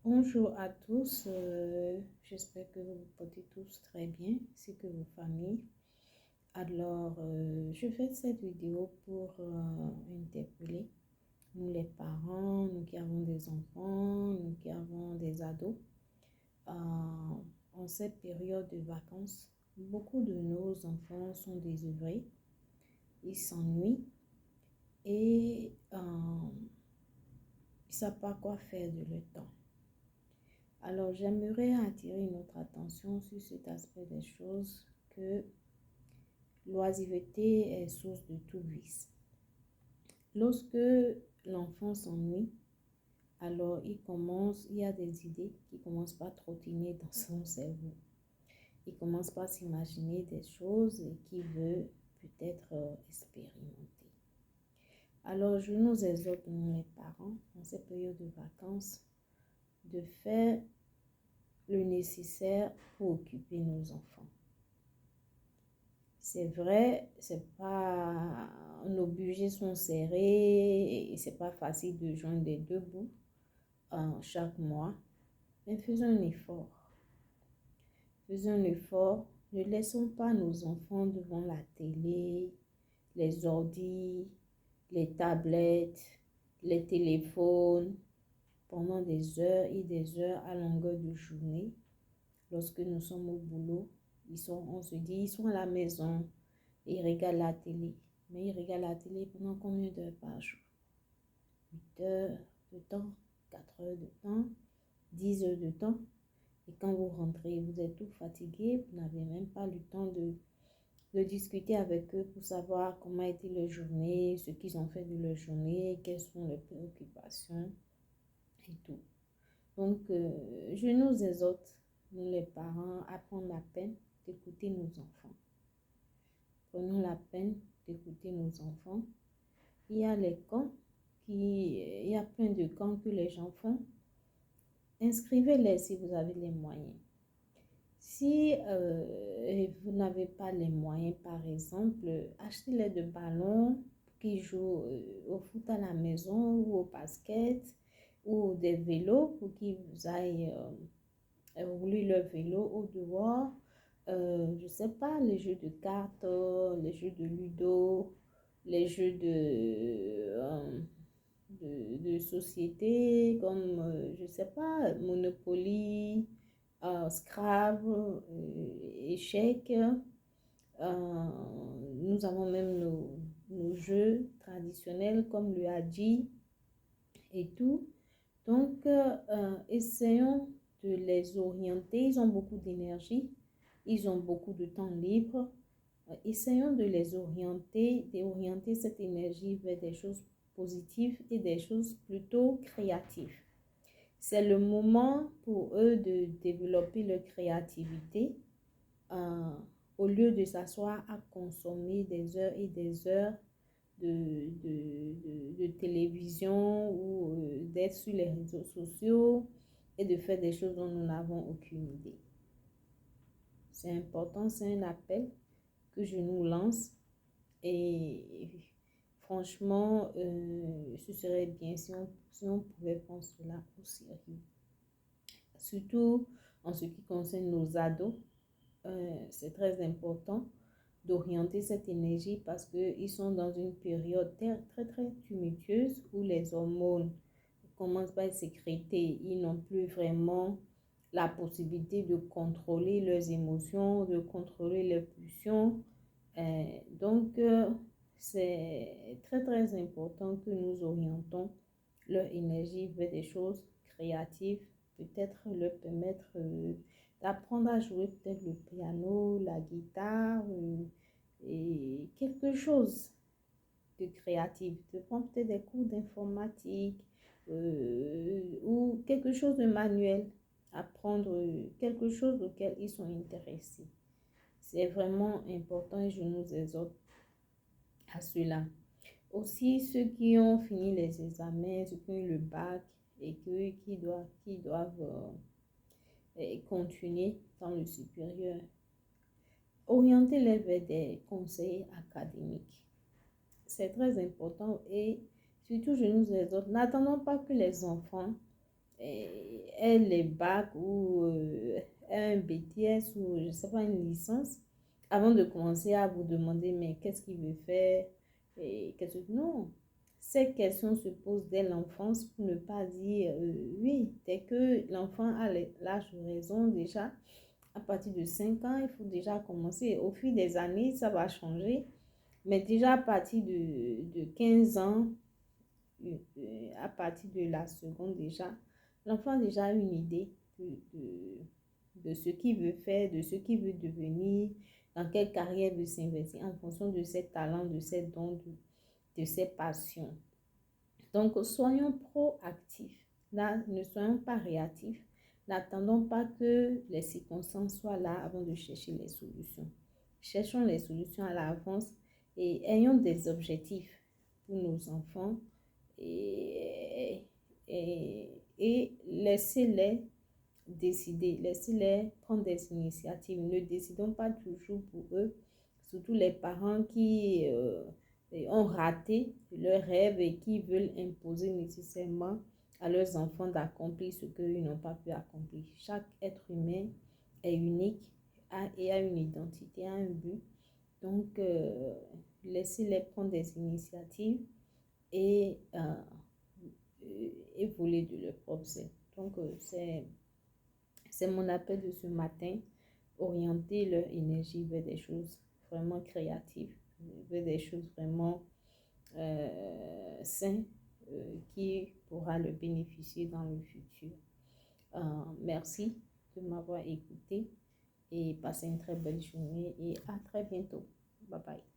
Bonjour à tous, j'espère que vous vous portez tous très bien, ainsi que vos familles. Alors, je fais cette vidéo pour interpeller nous les parents, nous qui avons des enfants, nous qui avons des ados. En cette période de vacances, beaucoup de nos enfants sont désœuvrés, ils s'ennuient et ils ne savent pas quoi faire de leur temps. Alors, j'aimerais attirer notre attention sur cet aspect des choses que l'oisiveté est source de tout vice. Lorsque l'enfant s'ennuie, alors il y a des idées qui commencent par trottiner dans son cerveau. Il commence par s'imaginer des choses qu'il veut peut-être expérimenter. Alors, je nous exhorte, nous les parents, dans cette période de vacances, de faire le nécessaire pour occuper nos enfants. C'est vrai, nos budgets sont serrés et c'est pas facile de joindre les deux bouts chaque mois, mais faisons un effort. Faisons un effort. Ne laissons pas nos enfants devant la télé, les ordis, les tablettes, les téléphones pendant des heures et des heures à longueur de journée. Lorsque nous sommes au boulot, on se dit, ils sont à la maison, ils regardent la télé. Mais ils regardent la télé pendant combien d'heures par jour? 8 heures de temps, 4 heures de temps, 10 heures de temps. Et quand vous rentrez, vous êtes tout fatigué, vous n'avez même pas le temps de discuter avec eux pour savoir comment a été leur journée, ce qu'ils ont fait de leur journée, quelles sont leurs préoccupations et tout. Donc, je nous exhorte, nous les parents, à prendre la peine d'écouter nos enfants. Prenons la peine d'écouter nos enfants. Il y a les camps, il y a plein de camps que les gens font. Inscrivez-les si vous avez les moyens. Si vous n'avez pas les moyens, par exemple, achetez-les de ballons qui jouent au foot à la maison ou au basket ou des vélos pour qu'ils aillent rouler leur vélo au dehors. Je sais pas, les jeux de cartes, les jeux de ludo, les jeux de société comme, je sais pas, Monopoly, Scrabble, échecs. Nous avons même nos jeux traditionnels comme le Hadji et tout. Donc, essayons de les orienter. Ils ont beaucoup d'énergie, ils ont beaucoup de temps libre. Essayons de les orienter, d'orienter cette énergie vers des choses positives et des choses plutôt créatives. C'est le moment pour eux de développer leur créativité au lieu de s'asseoir à consommer des heures et des heures de télévision ou d'être sur les réseaux sociaux et de faire des choses dont nous n'avons aucune idée. C'est important, c'est un appel que je nous lance et franchement, ce serait bien si on pouvait prendre cela au sérieux. Surtout en ce qui concerne nos ados, c'est très important d'orienter cette énergie parce qu'ils sont dans une période très, très, très tumultueuse où les hormones commencent par être sécrétées. Ils n'ont plus vraiment la possibilité de contrôler leurs émotions, de contrôler leurs pulsions. Donc, c'est très, très important que nous orientons leur énergie vers des choses créatives, peut-être leur permettre d'apprendre à jouer peut-être le piano, la guitare et quelque chose de créatif, de prendre peut-être des cours d'informatique ou quelque chose de manuel, apprendre quelque chose auquel ils sont intéressés. C'est vraiment important et je nous exhorte à cela. Aussi, ceux qui ont fini les examens, ceux qui ont eu le bac et qui doivent continuer dans le supérieur, orientez-les vers des conseils académiques. C'est très important et surtout, je nous exhorte, n'attendons pas que les enfants ait les bacs ou un BTS ou je ne sais pas, une licence, avant de commencer à vous demander mais qu'est-ce qu'il veut faire et qu'est-ce que... Non, ces questions se posent dès l'enfance pour ne pas dire oui. Dès que l'enfant a l'âge de raison déjà, à partir de 5 ans, il faut déjà commencer. Au fil des années, ça va changer. Mais déjà à partir de 15 ans, à partir de la seconde déjà, l'enfant a déjà une idée de ce qu'il veut faire, de ce qu'il veut devenir, dans quelle carrière il veut s'investir en fonction de ses talents, de ses dons, de ses passions. Donc, soyons proactifs. Là, ne soyons pas réactifs. N'attendons pas que les circonstances soient là avant de chercher les solutions. Cherchons les solutions à l'avance et ayons des objectifs pour nos enfants et, et laissez-les décider, laissez-les prendre des initiatives. Ne décidons pas toujours pour eux, surtout les parents qui ont raté leurs rêves et qui veulent imposer nécessairement à leurs enfants d'accomplir ce qu'ils n'ont pas pu accomplir. Chaque être humain est unique et a une identité, a un but. Donc, laissez-les prendre des initiatives et voler de leur propre sein. Donc, c'est mon appel de ce matin, orienter leur énergie vers des choses vraiment créatives, vers des choses vraiment saines qui pourra le bénéficier dans le futur. Merci de m'avoir écouté et passez une très belle journée et à très bientôt. Bye bye.